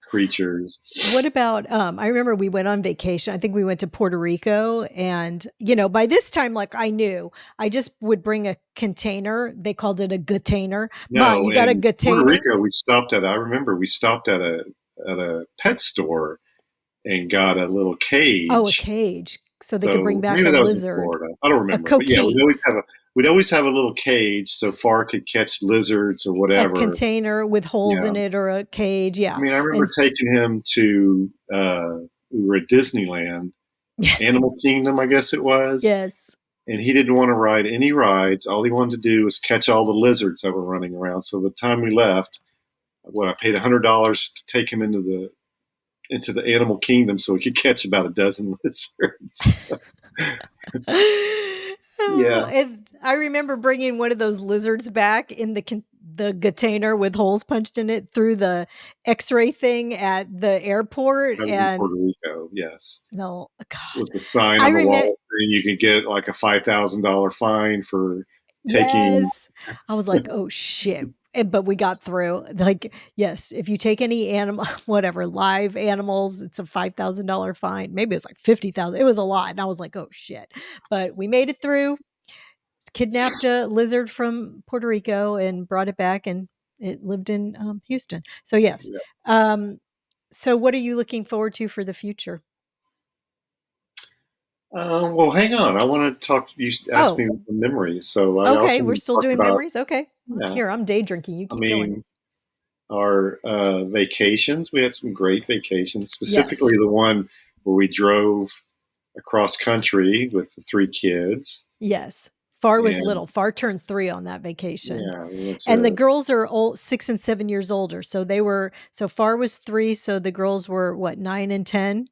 creatures. What about, I remember we went on vacation. I think we went to Puerto Rico and, by this time, like, I knew I just would bring a container. They called it a container. Ma, No, you got a in Puerto container? Rico, I remember we stopped at a pet store and got a little Oh, a cage. cage so they could bring So back maybe a that was in lizard, Florida. I don't a remember, but yeah, coquille, we'd always have a little cage so Far could catch lizards or a whatever. container with holes Yeah, in it or a cage. I Yeah. mean, I And remember taking him to we were at Disneyland, yes, Animal Kingdom, I guess it was, yes. and he didn't want to ride any rides. All he wanted to do was catch all the lizards that were running around. So the time we left, I paid $100 to take him into the Animal Kingdom so he could catch about a dozen lizards. Oh, Yeah, and I remember bringing one of those lizards back in the container with holes punched in it through the X-ray thing at the airport, I was in and Puerto Rico. Yes, no, God, with the sign I on the remember. wall saying you can get like a $5,000 fine for taking. Yes, I was like, "Oh shit." But we got through. Like, yes, if you take any animal, whatever, live animals, it's a $5,000 fine. Maybe it's like 50,000. It was a lot. And I was like, oh shit. But we made it through, kidnapped a lizard from Puerto Rico and brought it back, and it lived in Houston. So yes. Yeah. Um, so what are you looking forward to for the future? Well, hang on. I want to talk. You asked Oh, me the memories, so I okay. also We're want to still talk doing about. memories. Okay. Yeah, Here, I'm day drinking. You I keep going. mean, our vacations. We had some great vacations, Yes. specifically the one where we drove. across country with the 3 kids. Yes. Far was And little. Far turned 3 on that vacation. yeah, we went And the to, girls are 6 and 7 years older. So they were so Far was 3, so the girls were what, 9 and 10?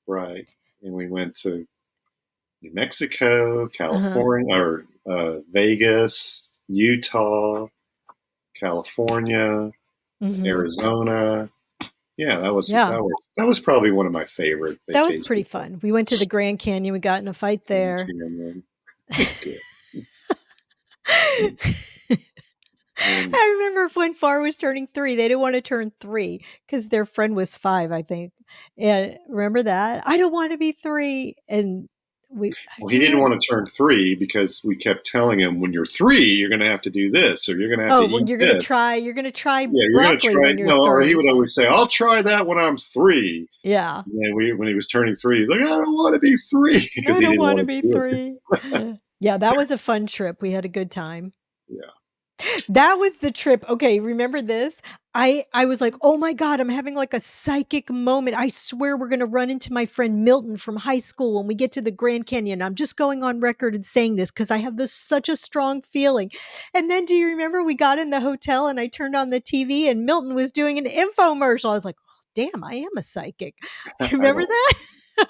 right. And we went to New Mexico, Uh-huh. California, or Vegas, Utah, California, Mhm. Arizona. Yeah, Yeah. that was probably one of my favorite That was vacations pretty fun. We went to the Grand Canyon, we got in a fight in there. Cameron. Good. And I remember when Far was turning 3, they didn't wanna turn 3 because their friend was 5, I think. And remember that? "I don't wanna be 3." And well, do he you didn't remember? want to turn 3 because we kept telling him, when you're 3, you're going to have to do this, or you're going to have to "Oh, well, eat this. you're gonna try Yeah, you're going to broccoli try. when you're No, or he 3." would always say, "I'll try that when I'm 3." Yeah. And then when he was turning 3, he's like, "I don't want to be 3," because "I he don't didn't wanna want be to do it. 3." Yeah, that was a fun trip, we had a good time. Yeah. That was the trip. Okay, remember this? I was like, "Oh my god, I'm having like a psychic moment. I swear we're gonna run into my friend Milton from high school when we get to the Grand Canyon. I'm just going on record and saying this because I have this such a strong feeling." And then do you remember we got in the hotel and I turned on the TV and Milton was doing an infomercial. I was like, "Oh, damn, I am a psychic." I Remember don't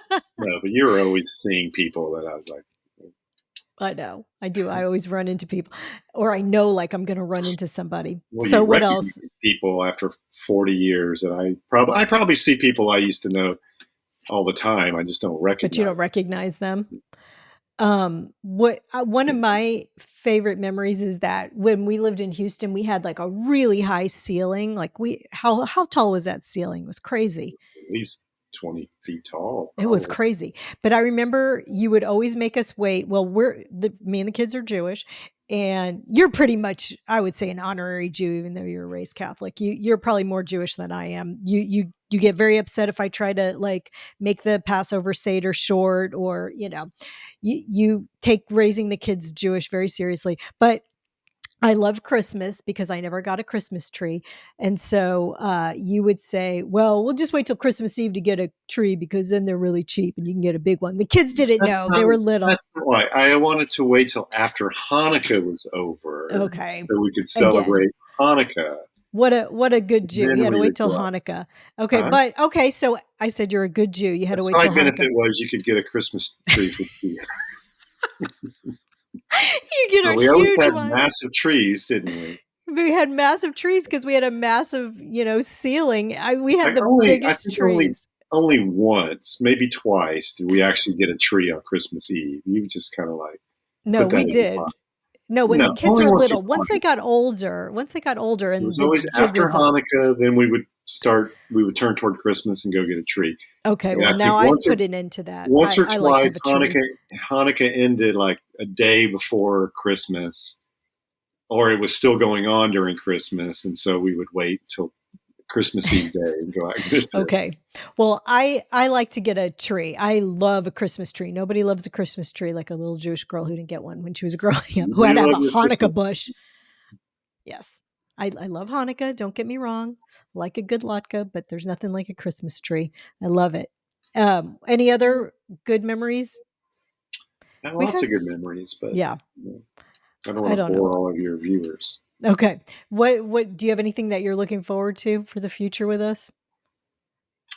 that? know, but you were always seeing people that I was like, I know. I do. I always run into people or I know like I'm gonna run into somebody. well, So you what else? recognize people after 40 years, and I probably see people I used to know all the time. I just don't But you recognize don't recognize them? What one of my favorite memories is that when we lived in Houston, we had like a really high ceiling. Like how tall was that ceiling? It was crazy. at least 20 feet tall, It was probably. crazy. But I remember you would always make us wait. Well, me and the kids are Jewish, and you're pretty much, I would say, an honorary Jew, even though you're raised Catholic. You're probably more Jewish than I am. You get very upset if I try to like make the Passover Seder short, or you take raising the kids Jewish very seriously. But I love Christmas because I never got a Christmas tree. And so you would say, well, we'll just wait till Christmas Eve to get a tree because then they're really cheap and you can get a big one. The kids didn't That's know. They not were little. that's not why. I wanted to wait till after Hanukkah was over Okay. so we could Again, celebrate Hanukkah. what a good Jew. Then You had to we wait would till go out. Hanukkah. Okay, Huh? but okay, so I said you're a good Jew. You had A to wait till side Hanukkah. benefit was you could get a Christmas tree for free. You get But a we always huge had one. massive trees, didn't we? We had massive trees because we had a massive, ceiling. We had the I biggest think trees. only once, maybe twice, did we actually get a tree on Christmas Eve. You just kind of like No, put that we in your pocket. did. No, when No, the kids only were once or little. twice. Once they got older It and was the always jig after was up. Hanukkah. Then we would turn toward Christmas and go get a tree. Okay, And well, I think now I've put an end to that. once or I like to have twice a tree. Hanukkah ended like a day before Christmas, or it was still going on during Christmas, and so we would wait till Christmas Eve day and go out and get a tree. Okay. Well, I like to get a tree. I love a Christmas tree. Nobody loves a Christmas tree like a little Jewish girl who didn't get one when she was growing up, who We had to have love a your Christmas. Hanukkah bush. Yes. I love Hanukkah, don't get me wrong. I like a good latke, but there's nothing like a Christmas tree. I love it. Any other good memories? I have We've lots had of good s memories, but Yeah, I don't want I to don't know. bore all of your viewers. Okay. What do you have anything that you're looking forward to for the future with us?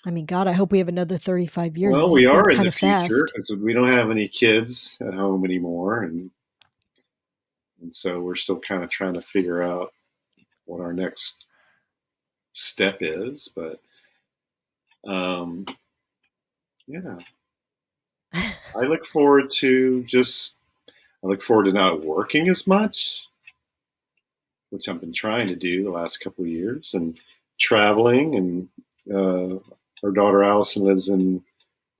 I mean, god, I hope we have another 35 years. Well, This we has been are in kind the of future fast. because we don't have any kids at home anymore, and so we're still kind of trying to figure out what our next step is. But um, yeah, I look forward to just I look forward to not working as much, which I've been trying to do the last couple of years, and traveling. And our daughter Allison lives in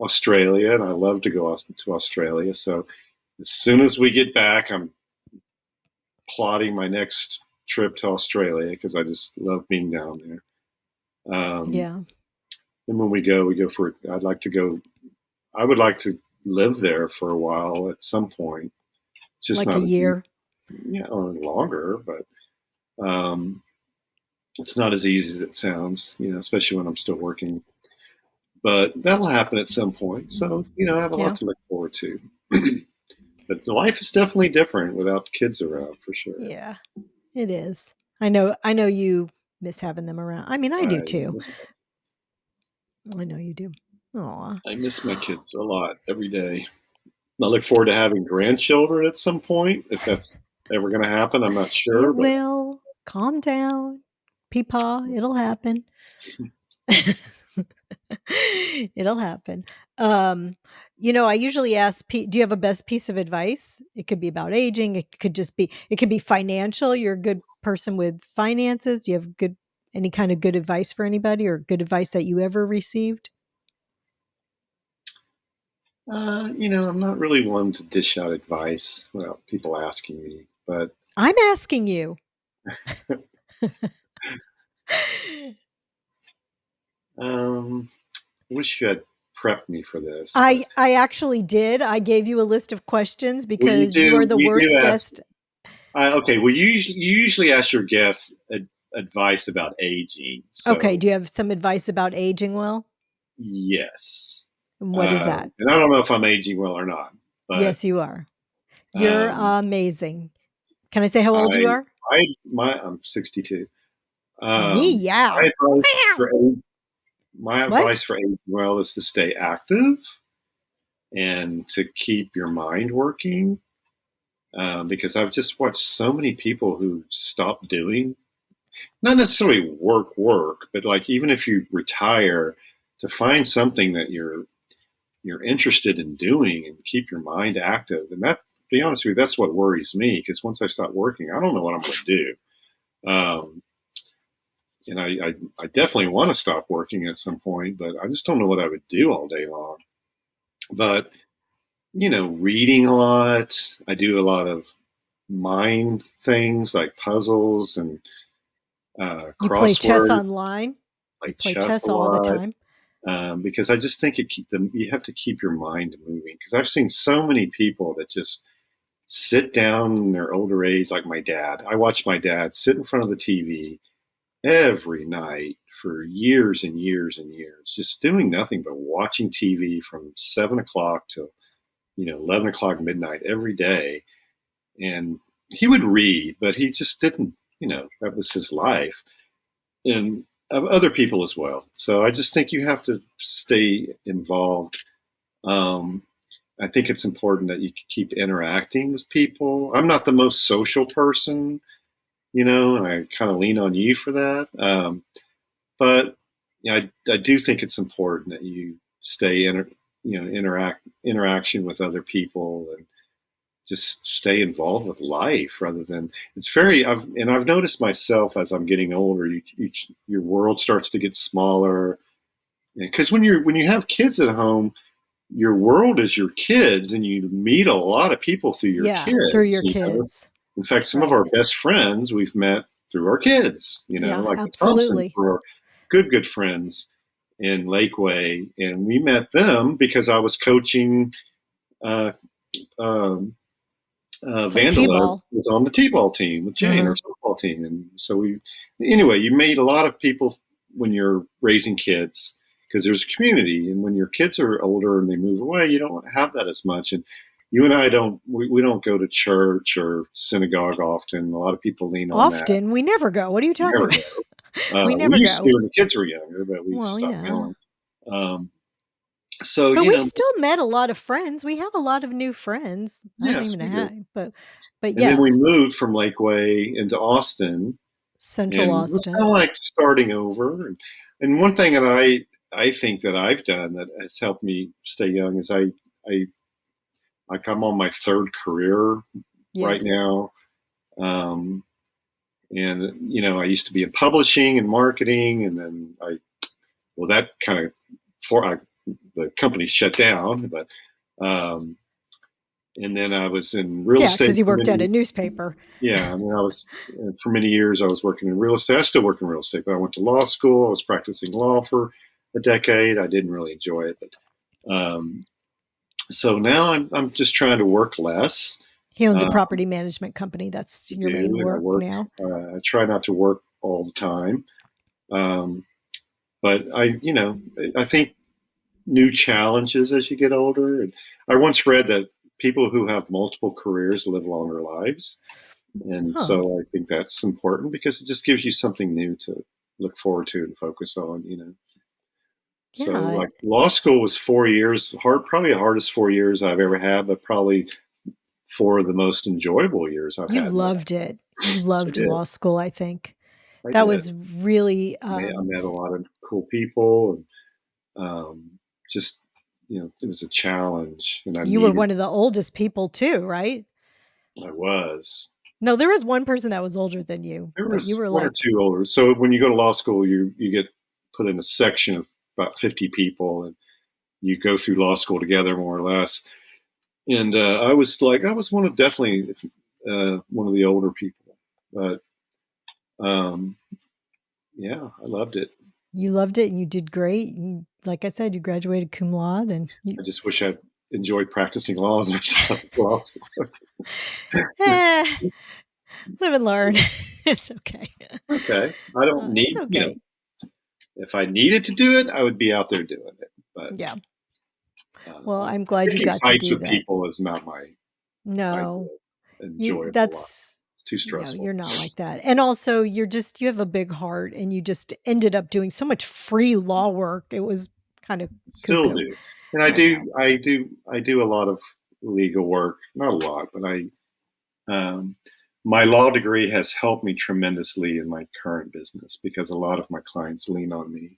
Australia, and I love to go to Australia. So as soon as we get back, I'm plotting my next trip to Australia because I just love being down there. Yeah, And when we go for. I'd like to go. I would like to live there for a while at some point. It's just like a not as easy, year. yeah, or longer, but um, it's not as easy as it sounds. Especially when I'm still working but that'll happen at some point. So, I have a lot Yeah. to look forward to. But life is definitely different without the kids around, for sure. Yeah. It is. I know you miss having them around. I mean, I do I too. miss I know you do. Aw. I miss my kids a lot every day. I look forward to having grandchildren at some point. If that's ever going to happen, I'm not It sure, but will. Calm down. Peepaw. It'll happen. It'll happen. Um, I usually ask, do you have a best piece of advice? It could be about aging. It could be financial. You're a good person with finances. Do you have any kind of good advice for anybody or good advice that you ever received? I'm not really one to dish out advice without people asking me. But I'm asking you. um, I wish you had prepped me for this. But I actually did. I gave you a list of questions well, you because you are do the you do worst ask. guest. Okay, well, you usually ask your guests advice about aging. Okay, So do you have some advice about aging well? yes, And what is that? and I don't know if I'm aging well or not, but Yes, you are. You're um, amazing. Can I say how old you I are? I'm 62. Me, yeah. My advice for Wow. my What? advice for aging well is to stay active and to keep your mind working. Because I've just watched so many people who stop doing, not necessarily work, but like even if you retire, to find something that you're interested in doing and keep your mind active. And that, to be honest with you, that's what worries me because once I stop working, I don't know what I'm going to do. Um, and I definitely want to stop working at some point, but I just don't know what I would do all day long. But reading a lot. I do a lot of mind things like puzzles and You play chess crossword, online? You like play chess a chess all the lot. time? Because I just think you have to keep your mind moving. Because I've seen so many people that just sit down in their older age, like my dad. I watched my dad sit in front of the TV every night for years and years and years, just doing nothing but watching TV from 7 o'clock to 11 o'clock midnight every day. And he would read, but he just didn't. That was his life, and of other people as well. So I just think you have to stay involved. Um, I think it's important that you keep interacting with people. I'm not the most social person, and I kind of lean on you for that. But I do think it's important that you stay interaction with other people and just stay involved with life rather than it's very I've noticed myself as I'm getting older, your world starts to get smaller because when you have kids at home, your world is your kids and you meet a lot of people through your Yeah, through kids. your kids. In fact, some of Right. our best friends we've met through our kids, Yeah, like the Thompsons absolutely. were good friends in Lakeway, and we met them because I was coaching uh, um, Some Vandala T-ball. was on the T-ball team with Jane, our Uh-huh. softball team, and so anyway, you meet a lot of people when you're raising kids because there's a community, and when your kids are older and they move away, you don't have that as much. And you and I we don't go to church or synagogue often. A lot of people lean on that. Often, we never go. What are you We talking never about? go. We We never used to go. when the kids were younger, but we've Well, stopped yeah. going. Um, so But we've still met a lot of friends. We have a lot of new friends. I don't yes, even we do. have, but And then we yes, moved from Lakeway into Austin, Central and it was Austin. kind of like starting over. And one thing that I think that I've done that has helped me stay young is I like I'm on my third career right Yes. now, um, and I used to be in publishing and marketing, and then that kind of the company shut down, but um, and then I was in real Yeah, estate because you for worked at a many. newspaper. Yeah, I mean, I was for many years. I was working in real estate. I still work in real estate, but I went to law school. I was practicing law for a decade. I didn't really enjoy it, but so now I'm just trying to work less. He owns a Uh, property management company. That's I your do, main and I work work. now. I try not to work all the time, um, but I think. new challenges as you get older. And I once read that people who have multiple careers live longer lives. And Huh. so I think that's important because it just gives you something new to look forward to and focus on, So Yeah. like law school was 4 years, probably the hardest 4 years I've ever had, but probably four of the most enjoyable years I've You had in my life. loved it. You I loved did. law school, I think. I That did. was really, I met a lot of cool people and just, it was a challenge and I you were needed, one of the oldest people too, right? I was. No, there was one person that was older than you, There but you was were one or like, two older. So when you go to law school, you get put in a section of about 50 people and you go through law school together more or less. And I was definitely one of the older people, but um, yeah, I loved it. you loved it and you did great. You, like I said, you graduated cum laude and you, I just wish I enjoyed practicing law as much as I like law school. eh, live and learn. It's okay. It's okay. I don't It's need, okay. if I needed to do it, I would be out there doing it. But Yeah. Well, like I'm glad you picking got to fights do with that. people is not my No, ideal you enjoyable life. that's It's too no, stressful. you're not like that. And also you have a big heart and you just ended up doing so much free law work. It was kind of Still cuckoo. do, and I know. I do a lot of legal work. Not a lot, but um, my law degree has helped me tremendously in my current business because a lot of my clients lean on me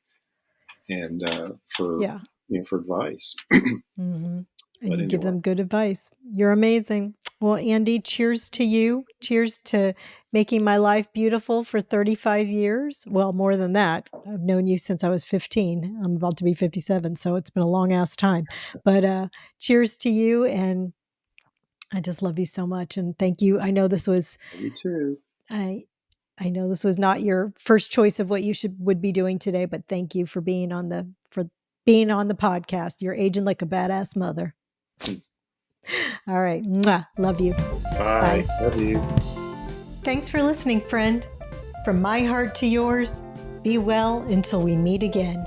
and for Yeah. for advice. Mhm. And But you give anyway, them good advice. You're amazing. Well, Andy, cheers to you. Cheers to making my life beautiful for 35 years. Well, more than that. I've known you since I was 15. I'm about to be 57, so it's been a long ass time. But cheers to you, and I just love you so much and thank you. you too. I I know this was not your first choice of what you should would be doing today, but thank you for being on the podcast. You're aging like a badass mother. All right. Mwah. Love you. Bye. Bye. Love you. Thanks for listening, friend. From my heart to yours, be well until we meet again.